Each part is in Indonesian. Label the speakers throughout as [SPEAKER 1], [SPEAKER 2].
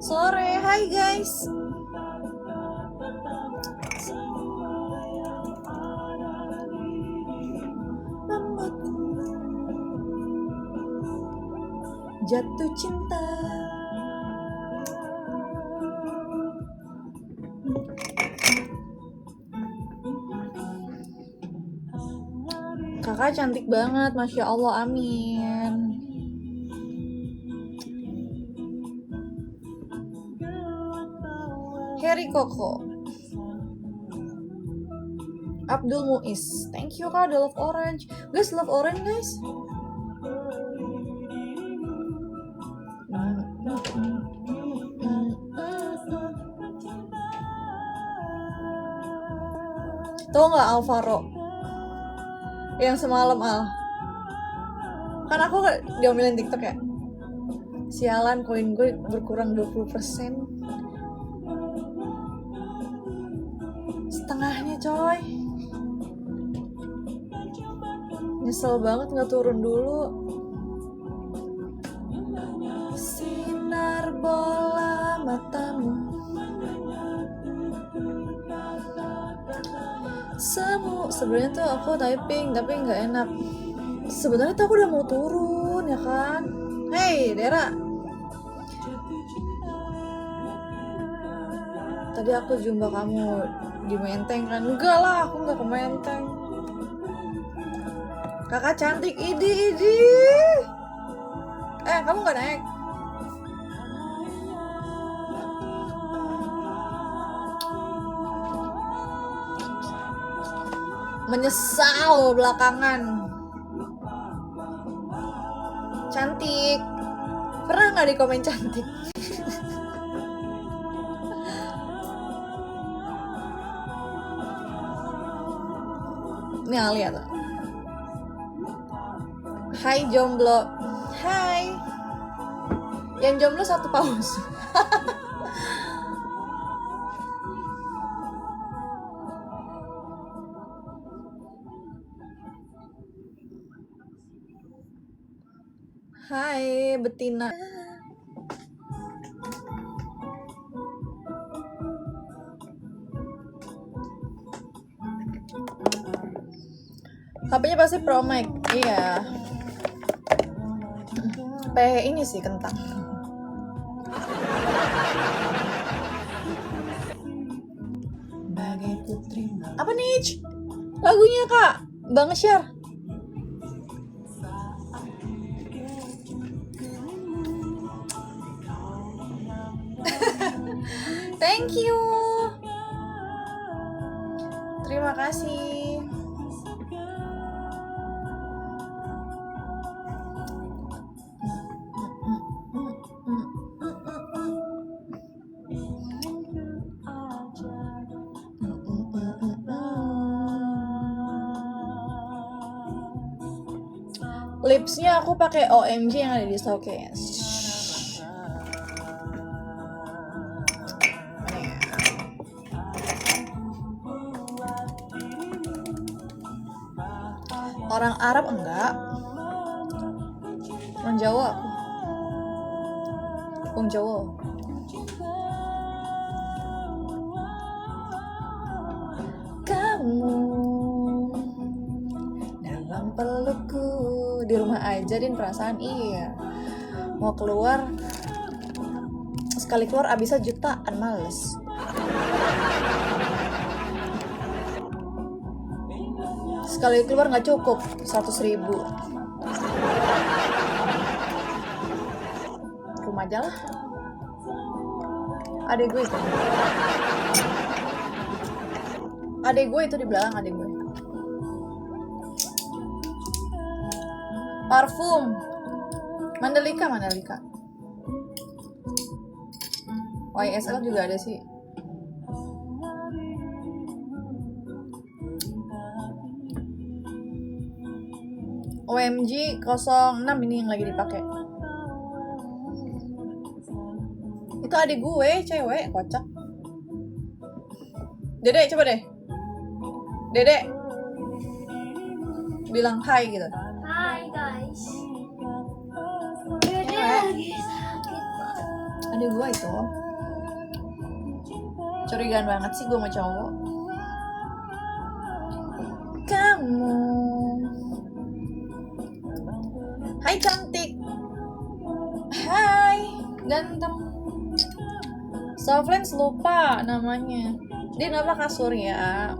[SPEAKER 1] Sore, hai guys. Jatuh cinta. Kakak cantik banget, Masya Allah, amin. Harry Koko, Abdul Muiz, thank you kak, the love orange. Guys, love orange guys. Tahu nggak Alvaro yang semalam Al? Kan aku diomelin TikTok ya. Sialan, koin gue berkurang 20%. Setengahnya coy. Nyesel banget nggak turun dulu. Sinar bola matamu. Sebenarnya tuh aku typing tapi nggak enak. Sebenarnya tuh aku udah mau turun ya kan. Hey Dera, tadi aku jumpa kamu di Menteng kan? Enggak lah, aku nggak ke Menteng. Kakak cantik, idi. Kamu nggak naik? Menyesal belakangan. Cantik. Pernah nggak di komen cantik? Ini Alia tuh. Hai jomblo. Hai. Yang jomblo satu paus. Hai betina. HP-nya pasti Pro Max. Iya. Ini sih kentang. Bagai putri. Apa nih? Lagunya Kak Bang Syar. Thank you. Terima kasih. Lipsnya aku pakai OMG yang ada di Showcase. Orang Arab enggak. Orang Jawa aku. Orang Jawa. Kamu dalam pelukku. Di rumah aja Din, perasaan iya. Mau keluar, sekali keluar abisnya jutaan, males. Sekali keluar nggak cukup 100.000. Rumah aja lah. Adek gue itu di belakang, adek gue. Parfum Mandalika. YSL juga ada sih. OMG 06 ini yang lagi dipakai. Itu adik gue, cewek, kocak. Dedek, coba deh. Dedek bilang hai gitu.
[SPEAKER 2] Hai guys. Dede lagi sakit.
[SPEAKER 1] Adik gue itu curigaan banget sih gue sama cowok. Kamu, hai cantik, hai ganteng. Softlands lupa namanya. Dia nama Kak Surya.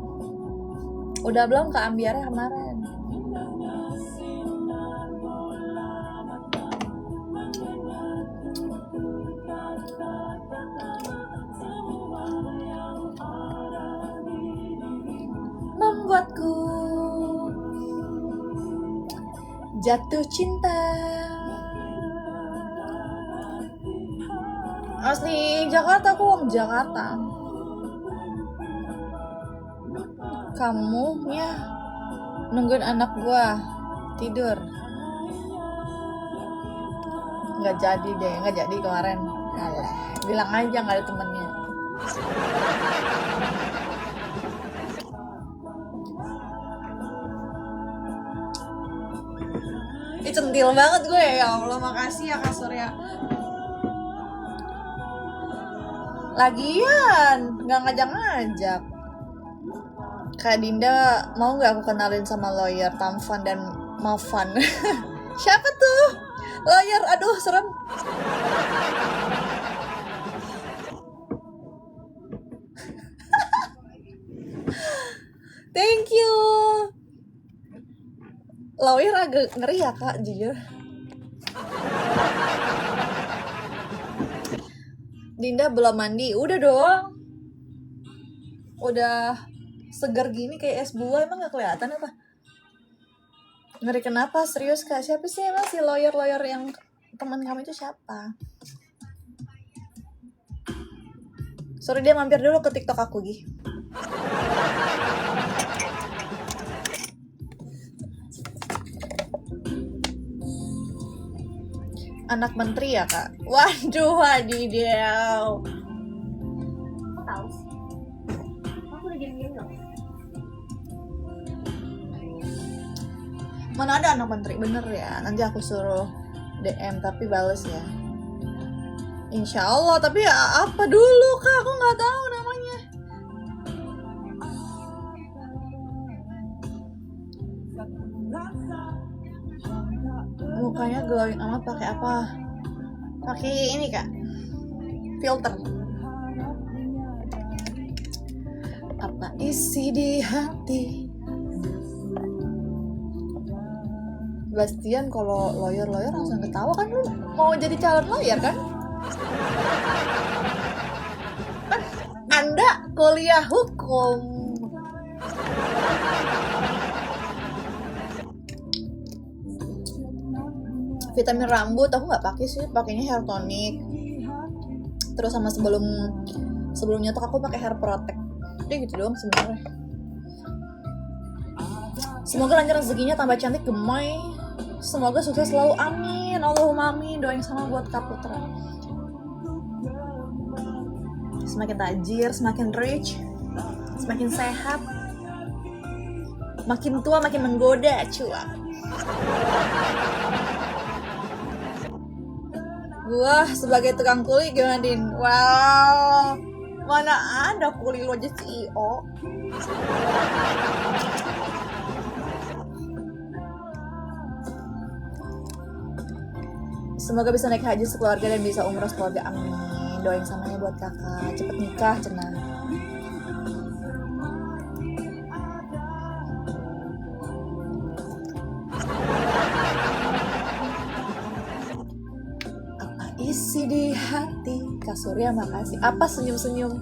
[SPEAKER 1] Udah belum ke ambiarnya kemarin? Membuatku jatuh cinta. Asli Jakarta, aku orang Jakarta. Kamu ya nungguin anak gua tidur. Nggak jadi kemarin. Alah, bilang aja nggak ada temennya. Centil banget gue, ya Allah, makasih ya Kak Surya. Lagian nggak ngajak-ngajak. Kak Dinda, mau nggak aku kenalin sama lawyer Tamfan dan Mafan? Siapa tuh? Lawyer, aduh serem. Thank you. Lawyer agak ngeri ya Kak, jujur. Dinda belum mandi, udah dong. Udah segar gini kayak es buah, emang gak kelihatan apa? Ngeri kenapa? Serius Kak, siapa sih emang si lawyer yang teman kamu itu siapa? Sorry, dia mampir dulu ke TikTok aku, Gi. Anak menteri ya Kak? Waduh, wadidaw.
[SPEAKER 2] Kok tahu sih? Aku udah gini-gini loh.
[SPEAKER 1] Mana ada anak menteri, bener ya? Nanti aku suruh DM tapi bales ya. Insya Allah, tapi ya apa dulu Kak? Aku nggak tahu namanya. Mukanya glowing amat pakai apa? Pakai ini Kak, filter. Apa isi di hati? Bastian kalau lawyer langsung ketawa kan, lu mau jadi calon lawyer kan? Anda kuliah hukum. Vitamin rambut aku nggak pakai sih, pakainya hair tonic. Terus sama sebelumnya tuh aku pakai hair protect. Udah gitu doang sebenarnya. Semoga lancar rezekinya, tambah cantik, gemoy. Semoga sukses selalu, amin. Allahumma amin. Doain sama buat Kak Putra. Semakin tajir, semakin rich, semakin sehat, makin tua makin menggoda, cuak. Gua sebagai tukang kuli gimana Din? Wow, mana ada kuli lo aja CEO. Semoga bisa naik haji sekeluarga dan bisa umrah sekeluarga, amin. Doain samanya buat kakak cepet nikah cenah. Apa isi di hati? Kak Surya makasih. Apa senyum-senyum?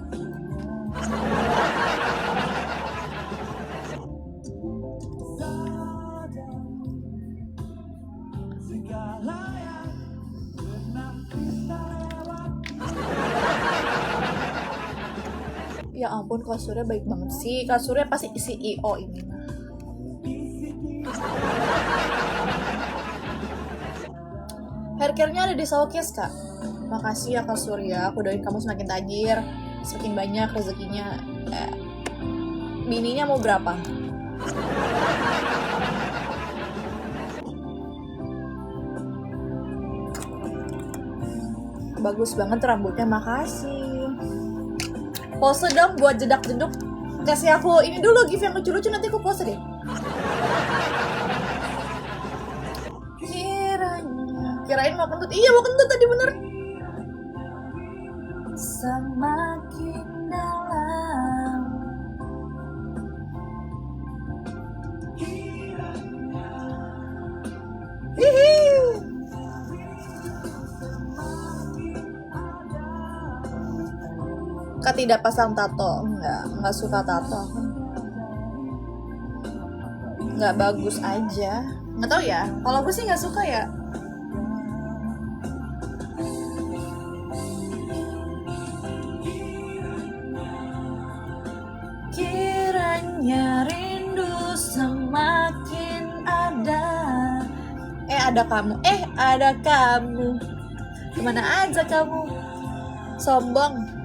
[SPEAKER 1] Ya ampun, Kak Surya baik banget sih. Kak Surya pasti CEO ini. Haircare-nya ada di showcase Kak. Makasih ya Kak Surya. Aku doain kamu semakin tajir, semakin banyak rezekinya. Bininya mau berapa? Bagus banget rambutnya, makasih. Pose dong buat jedak-jeduk. Kasih aku ini dulu gif yang lucu-lucu, nanti aku pose deh. Kirain mau kentut. Iya mau kentut tadi bener. Semakin dalam. Hihi. Kak tidak pasang tato. Enggak suka tato. Enggak bagus aja. Nggak tahu ya. Kalau gue sih nggak suka ya. Kiranya rindu semakin ada. Ada kamu. Ada kamu. Kemana aja kamu? Sombong.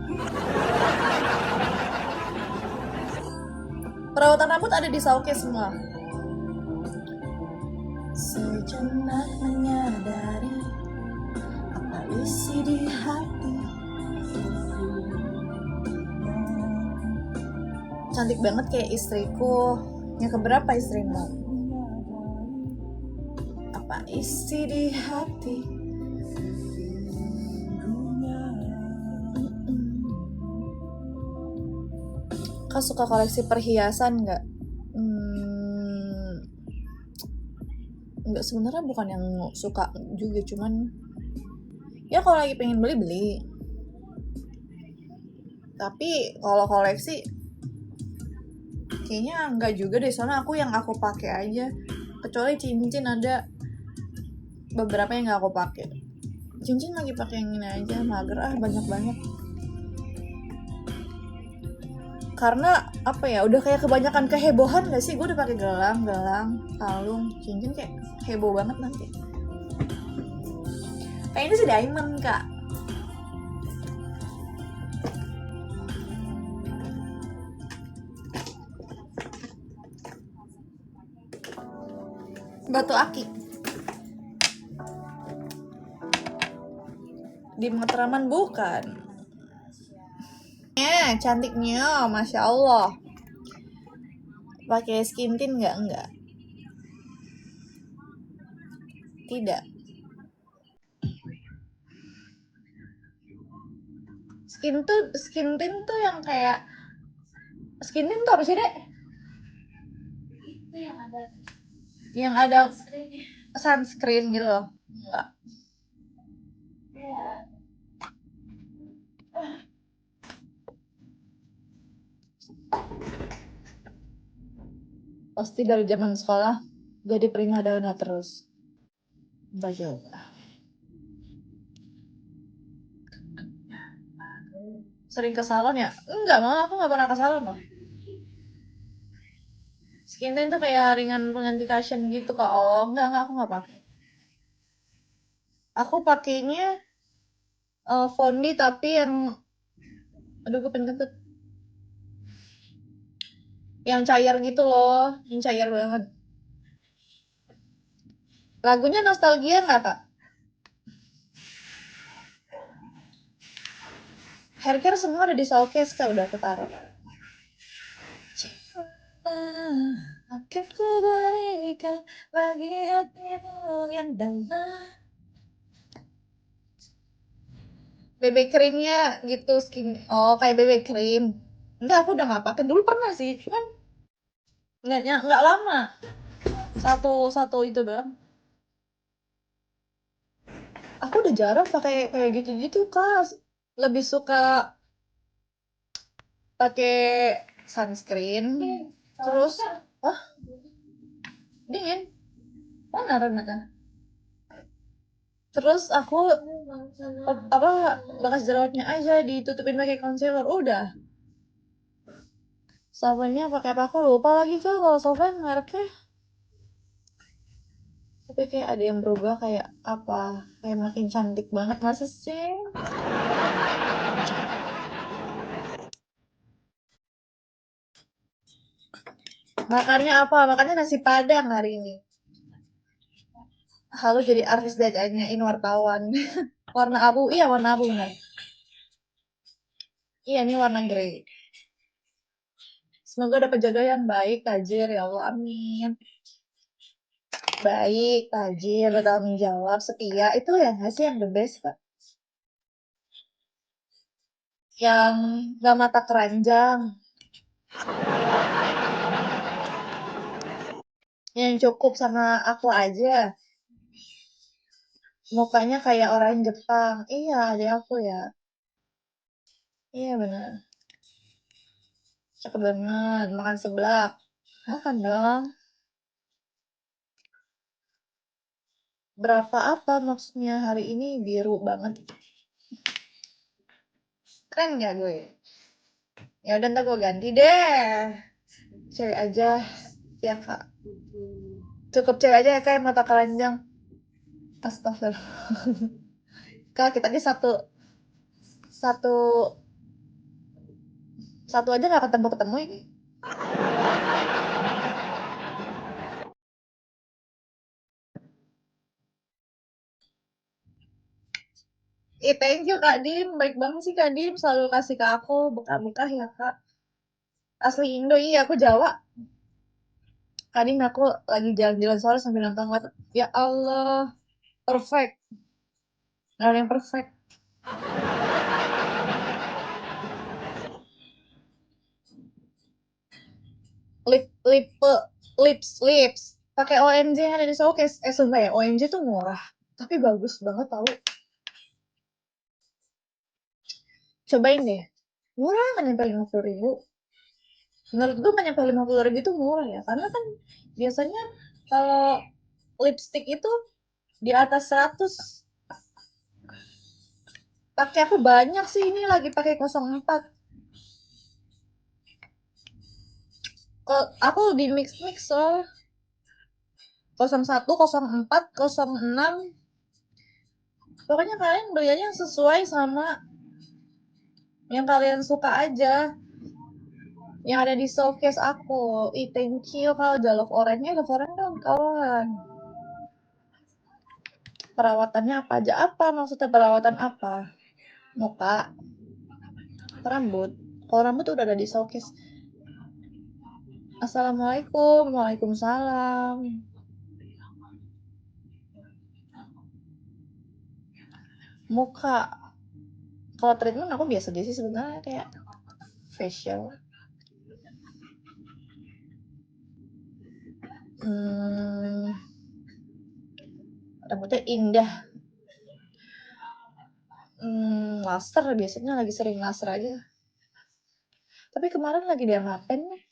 [SPEAKER 1] Perawatan rambut ada di Sauke semua. Sejenak menyadari apa isi di hati. Cantik banget kayak istriku. Yang keberapa istrimu? Apa isi di hati? Kau suka koleksi perhiasan nggak? Nggak, sebenarnya bukan yang suka juga, cuman ya kalau lagi pengen beli. Tapi kalau koleksi kayaknya enggak juga deh, soalnya yang aku pakai aja. Kecuali cincin ada beberapa yang nggak aku pakai. Cincin lagi pakai yang ini aja, mager banyak. Karena apa ya, udah kayak kebanyakan kehebohan gak sih? Gue udah pakai gelang, kalung, cincin kayak heboh banget nanti. Kayak ini sih diamond kak. Batu akik. Di Matraman bukan. Cantiknya, masya Allah. Pakai skin tint nggak? Enggak. Tidak. Skin tint tuh yang kayak skin tint tuh apa sih dek?
[SPEAKER 2] Itu
[SPEAKER 1] Yang ada sunscreen gitu loh. Enggak. Pasti dari zaman sekolah jadi primadona terus. Baca. Sering ke salon ya? Enggak, malah aku nggak pernah ke salon loh. Skin tint tuh kayak ringan pigmentation gitu kok. Oh, enggak, aku nggak pakai. Aku pakainya Fondi tapi yang aduh gue pengen kentut. Yang cair gitu loh, yang cair banget. Lagunya nostalgia nggak kak? Haircare semua ada di showcase kak, udah ketaruh. Akan ku berikan bagi hatimu yang dalam. BB creamnya gitu skin. Oh kayak BB cream. Enggak, aku udah nggak pakai. Dulu pernah sih, cuman nggak lama. Satu itu doang. Aku udah jarang pakai kayak gitu kak. Lebih suka pakai sunscreen. Terus, dingin. Mana Renata? Terus aku bekas jerawatnya aja ditutupin pakai concealer, udah. Sabunnya pakai apa aku lupa lagi kak kalau sabun mereknya. Tapi kayak ada yang berubah kayak apa? Kayak makin cantik banget, masa sih? Makannya apa? Makannya nasi padang hari ini. Halu jadi artis ditanyain wartawan. Warna abu, iya warna abu benar. Iya ini warna grey. Semoga dapat jodoh yang baik, tajir ya Allah, amin. Baik, tajir, bertanggung jawab, setia, itu ya nggak sih yang the best, Kak? Yang nggak mata keranjang, yang cukup sama aku aja. Mukanya kayak orang Jepang. Iya, adik aku ya. Iya benar. Cakep banget, makan seblak. Makan dong. Berapa apa maksudnya hari ini biru banget. Keren nggak gue? Ya udah ntar gue ganti deh. Cewek aja. Ya kak. Cukup cewek aja ya kak yang mata keranjang. Astagfirullah. Kak kita ini satu satu satu aja nggak ketemu ketemu ini. Thank you Kak Dim, baik banget sih Kak Dim, selalu kasih ke aku bekah-bekah ya Kak. Asli Indo, iya aku Jawa. Kak Dim aku lagi jalan-jalan sore sambil nonton ngeliat, ya Allah, perfect. Gak ada yang perfect. Lip, lips. Pakai OMG yang ada di showcase. Sumpah ya, OMG tuh murah. Tapi bagus banget tau. Cobain deh. Murah kan nyampe 50.000. Menurut gue nyampe 50.000 itu murah ya. Karena kan biasanya kalau lipstick itu di atas 100. Pakai aku banyak sih, ini lagi pakai 04. Kok aku di mix soal 01, 04, 06. Pokoknya kalian beli aja yang sesuai sama yang kalian suka aja. Yang ada di showcase aku. Thank you kalau udah love orange-nya, love orange dong kawan. Perawatannya apa aja? Apa maksudnya perawatan apa? Muka, rambut. Kalau rambut udah ada di showcase. Assalamualaikum, waalaikumsalam. Muka, kalau treatment aku biasa aja sih sebenarnya, kayak facial. Rambutnya indah. Laser biasanya lagi sering laser aja. Tapi kemarin lagi dianggapin nih.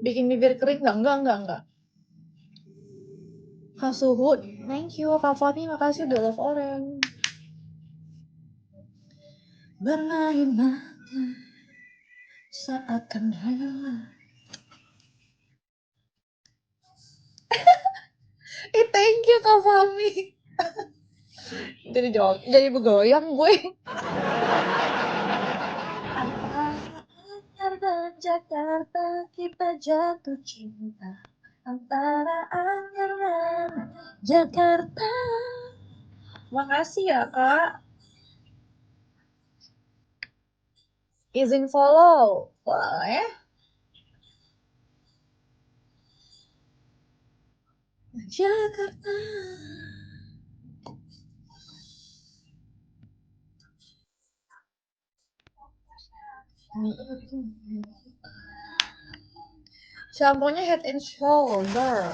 [SPEAKER 1] Bikin bibir kering enggak. Kak Suhud, thank you. Kak Fani, makasih udah love orange. Bermainlah seakan rela. Thank you Kak Fami. Jadi begoyang gue. Antar dan Jakarta kita jatuh cinta. Antara Anyer dan Jakarta. Makasih ya Kak. Izin follow. Boleh. Jakarta. Shampoo-nya Head and Shoulder.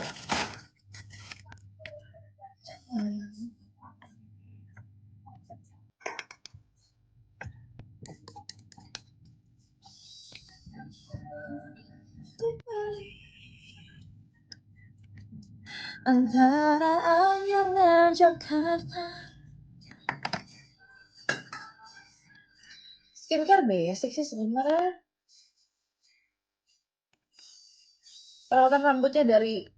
[SPEAKER 1] Antara Anyer dan Jakarta. Skincare basic sih sebenarnya. Perawatan rambutnya dari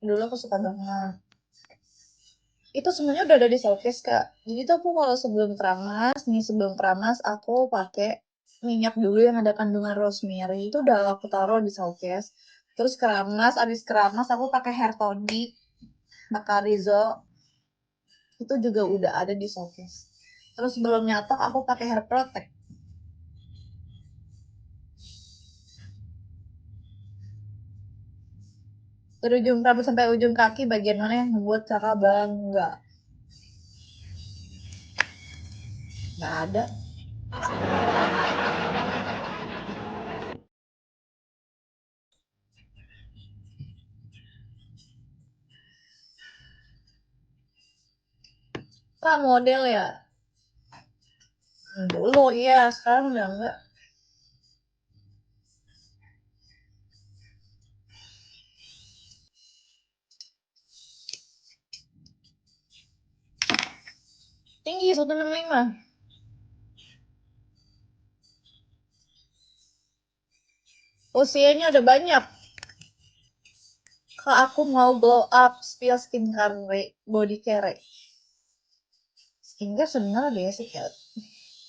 [SPEAKER 1] dulu aku suka banget. Itu sebenarnya udah ada di showcase Kak. Jadi tuh aku kalau sebelum keramas aku pakai minyak dulu yang ada kandungan rosemary. Itu udah aku taruh di showcase. Terus keramas, abis keramas aku pakai hair tonic Macarizo. Itu juga udah ada di showcase. Terus sebelum nyatok aku pakai hair protect. Dari ujung rambut sampai ujung kaki bagian mana yang membuat kakak bangga? Nggak ada. Kak model ya? Dulu iya, sekarang udah enggak. Tinggi 165. Usianya udah banyak. Kak aku mau glow up, spill skincare, body care. Skincare sebenarnya basic ya.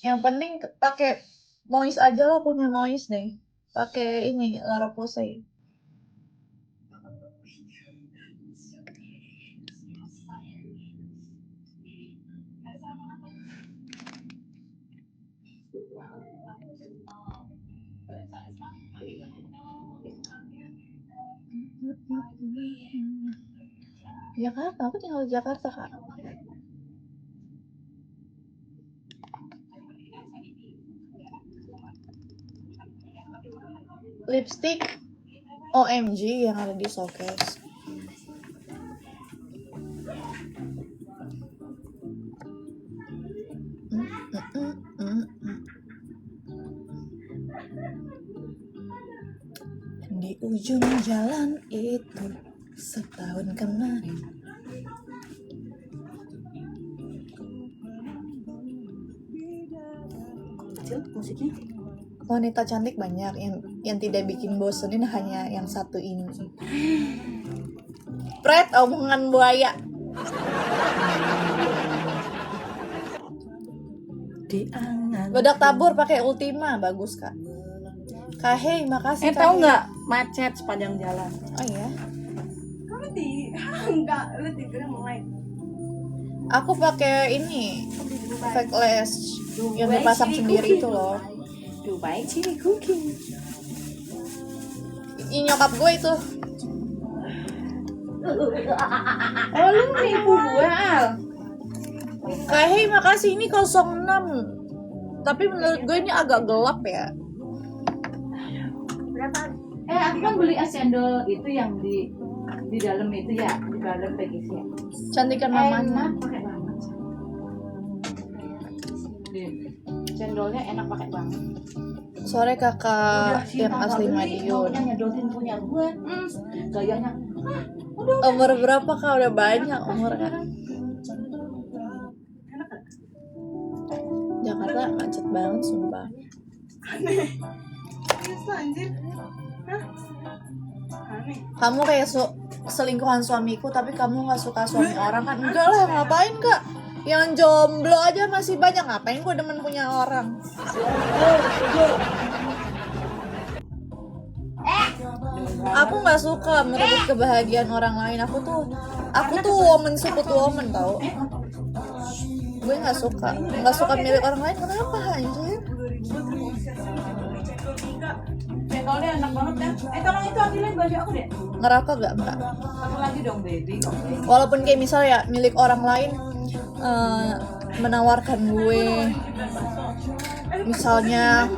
[SPEAKER 1] Yang penting pakai moist aja lah, punya moist deh. Pakai ini La Roche-Posay. Jakarta, aku tinggal di Jakarta kak. Lipstick OMG yang ada di showcase. Di ujung jalan itu setahun kemarin.
[SPEAKER 2] Kecil musiknya.
[SPEAKER 1] Wanita cantik banyak yang tidak bikin bosenin hanya yang satu ini. Pret, omongan buaya. Bedak tabur pakai Ultima bagus kak. Kahei, makasih.
[SPEAKER 2] Tahu nggak macet sepanjang jalan?
[SPEAKER 1] Oh iya.
[SPEAKER 2] Kamu enggak, lu tidurnya mulai.
[SPEAKER 1] Aku pakai ini fake lash yang dipasang sendiri itu loh.
[SPEAKER 2] Dubai chili cooking.
[SPEAKER 1] Ini nyokap gue itu.
[SPEAKER 2] Oh lu nipu gue Al.
[SPEAKER 1] Kahei, makasih. Ini 06. Tapi menurut gue ini agak gelap ya.
[SPEAKER 2] Berapa? Aku kan beli es cendol itu yang di dalam itu ya, di dalam PGC ya.
[SPEAKER 1] Cantikan mamanya.
[SPEAKER 2] Enak pakai banget. Cendolnya enak pakai banget.
[SPEAKER 1] Sore kakak yang asli Madiun.
[SPEAKER 2] Maunya nyedotin punya gue. Gayanya.
[SPEAKER 1] Umur berapa kak? Udah banyak umurnya. Jakarta macet banget sumpah.
[SPEAKER 2] Aneh. Anjir. Hah? Aneh.
[SPEAKER 1] Kamu kayak selingkuhan suamiku tapi kamu gak suka suami orang kan? Enggak lah, ngapain kak? Yang jomblo aja masih banyak, ngapain gue demen punya orang? Aku nggak suka merebut kebahagiaan orang lain. Aku tuh woman sekutu woman tau. Gue nggak suka milik orang lain. Kenapa anjir?
[SPEAKER 2] Cendolnya enak banget kan? Tolong itu ambilin baju aku deh.
[SPEAKER 1] Ngerokok gak mbak?
[SPEAKER 2] Satu lagi dong baby.
[SPEAKER 1] Walaupun kayak misalnya ya milik orang lain menawarkan gue misalnya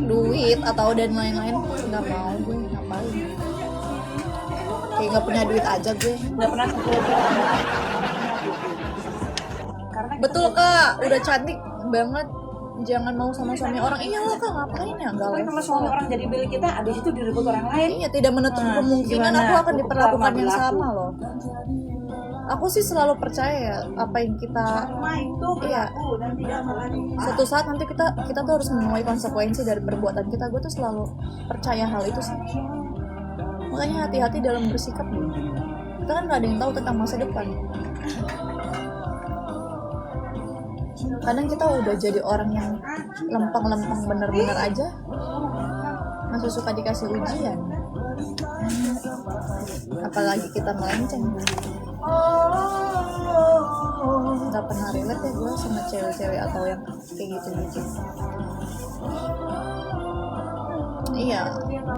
[SPEAKER 1] duit atau dan lain-lain, nggak mau gue, ngapain? Kayak nggak punya duit aja gue.
[SPEAKER 2] Nggak pernah
[SPEAKER 1] Betul kak, udah cantik banget. Jangan mau sama suami orang. Iya lah kak, ngapain ya? Nggak
[SPEAKER 2] kan kalau suami orang jadi milik kita, abis itu direbut orang lain.
[SPEAKER 1] Iya, tidak menutup kemungkinan aku akan diperlakukan yang sama loh. Aku sih selalu percaya ya, apa yang kita iya, suatu saat nanti kita tuh harus menuai konsekuensi dari perbuatan kita. Gue tuh selalu percaya hal itu sih. Makanya hati-hati dalam bersikap nih. Kita kan nggak ada yang tahu tentang masa depan. Kadang kita udah jadi orang yang lempeng-lempeng bener-bener aja, masih suka dikasih ujian. apalagi kita melenceng. Nggak pernah relate ya gue sama cewek-cewek atau yang kayak gitu-gitu. Iya,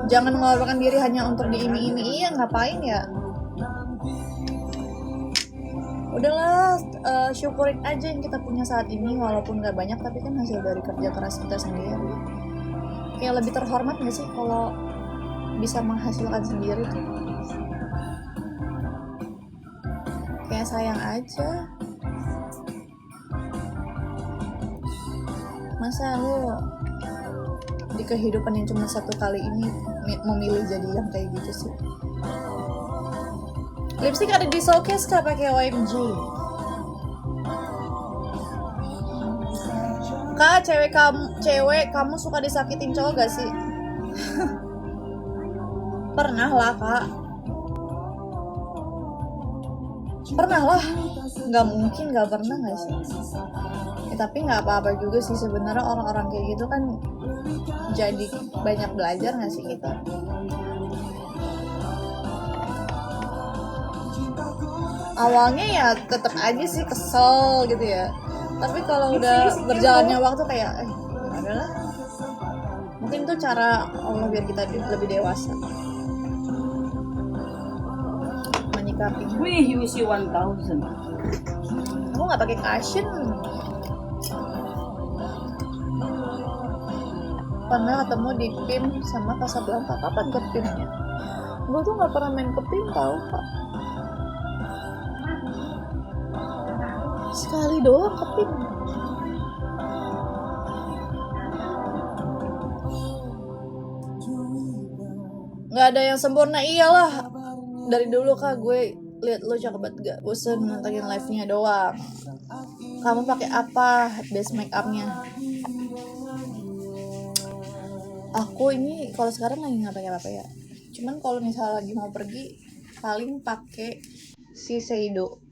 [SPEAKER 1] jangan mengorbankan diri hanya untuk diiming-iming. Iya, ngapain ya? Udahlah, syukurin aja yang kita punya saat ini, walaupun nggak banyak, tapi kan hasil dari kerja keras kita sendiri. Kayak lebih terhormat nggak sih kalau bisa menghasilkan sendiri tuh? Kayak sayang aja. Masa lu di kehidupan yang cuma satu kali ini memilih jadi yang kayak gitu sih? Lipstick ada di showcase kah pakai OMG? Kak, cewek kamu suka disakitin cowok gak sih? Pernah lah kak. Pernah lah. Nggak mungkin nggak pernah nggak sih? Ya, tapi nggak apa-apa juga sih sebenarnya orang-orang kayak gitu kan jadi banyak belajar nggak sih kita? Awalnya ya tetap aja sih kesel gitu ya. Tapi kalau udah berjalannya waktu kayak adalah mungkin tuh cara Allah biar kita lebih dewasa menyikapinya.
[SPEAKER 2] Wih, you see 1000.
[SPEAKER 1] Aku nggak pakai cushion. Pernah ketemu di PIM sama Casablanca. Kapan ke PIM-nya? Gue tuh nggak pernah main ke PIM tau kak. Sekali doang ke PIM. Nggak ada yang sempurna, iyalah. Dari dulu kak gue lihat lo cakep banget, gak bosen nontonin live-nya doang. Kamu pakai apa base make up-nya? Aku ini kalau sekarang lagi nggak pakai apa ya. Cuman kalau misalnya lagi mau pergi paling pakai si Seido.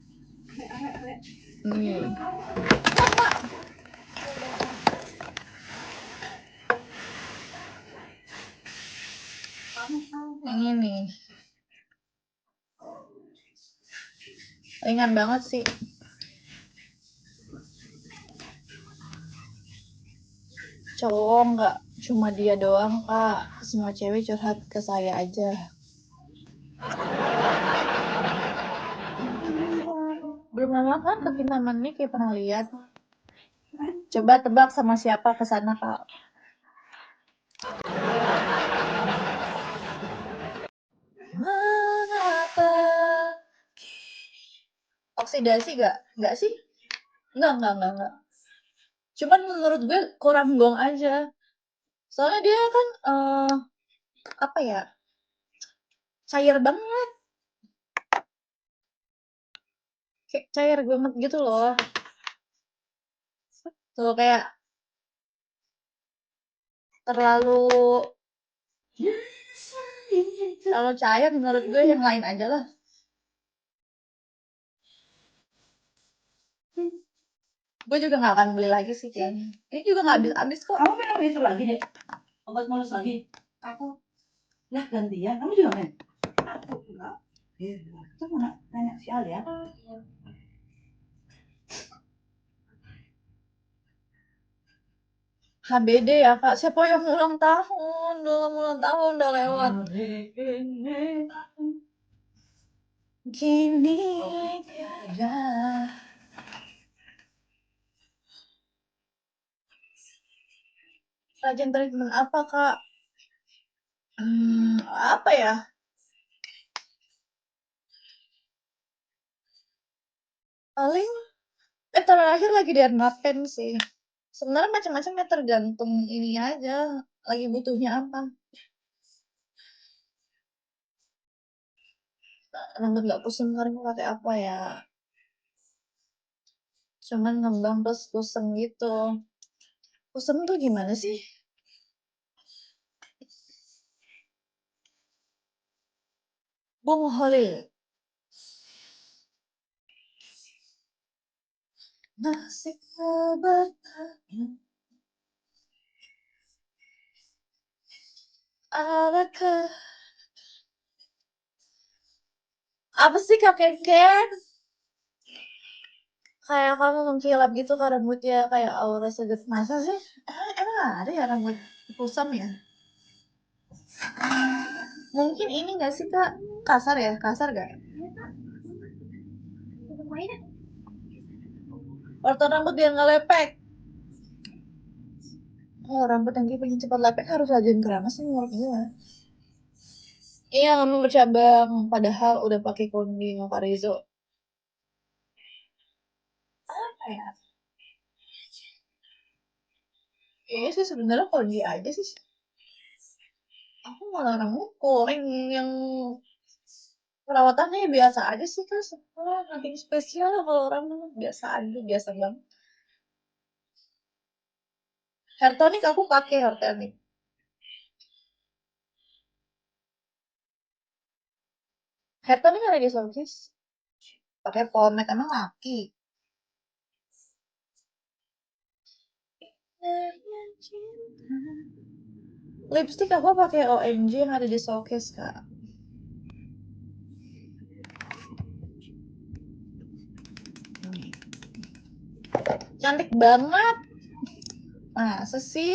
[SPEAKER 1] Yang ini ringan banget sih. Cowok nggak cuma dia doang kak, semua cewek curhat ke saya aja. Belum lama kan ke Kintaman nih, kayak pernah lihat. Coba tebak sama siapa ke sana kak? Mengapa? Oksidasi gak? Nggak sih? Nggak. Cuman menurut gue kurang gong aja. Soalnya dia kan apa ya? Cair banget. Kayak cair banget gitu loh. Tuh kayak terlalu cair menurut gue, yang lain aja lah. Gue juga nggak akan beli lagi sih kayaknya. Ini juga nggak habis kok.
[SPEAKER 2] Kamu minum itu lagi deh. Obat mulus lagi. Aku. Lah gantian. Kamu juga main? Aku enggak. Iya. Kita mau nanya si Al ya.
[SPEAKER 1] HBD ya kak. Siapa yang ulang tahun? Belum ulang tahun udah lewat. Kini tiada. Rajin treatment apa kak? Apa ya? Paling terakhir lagi di Arnapen sih. Sebenarnya macam-macam ya, tergantung ini aja. Lagi butuhnya apa. Rambut nggak pusing kemarin pakai apa ya? Cuman ngembang terus kusem gitu. Kusem tuh gimana sih? Bung Holil. Nasib bertanya, adakah Apa sih Kak Ken? Kayak kamu mengkilap gitu Kak rambutnya kayak aura seger. Masa sih? Emang ada ya rambut kusam ya? Mungkin ini gak sih Kak? Kasar ya? Kasar gak? Potong rambut biar nggak lepek. Oh, rambut yang pengen cepat lepek harus rajin keramas sih menurut gue. Iya, kamu bercabang. Padahal udah pakai kondi sama Kak Rizzo. Apa ya? Iya sih sebenarnya kondi aja sih. Aku malah rambut kering yang perawatannya biasa aja sih kan. Sebenarnya nothing spesial lah kalau orang biasa aja, biasa banget. Hair tonic aku pakai hair tonic. Hair tonic ada di showcase. Pakai pomade emang laki. Lipstick aku pakai OMG yang ada di showcase kak. Cantik banget. Masa sih?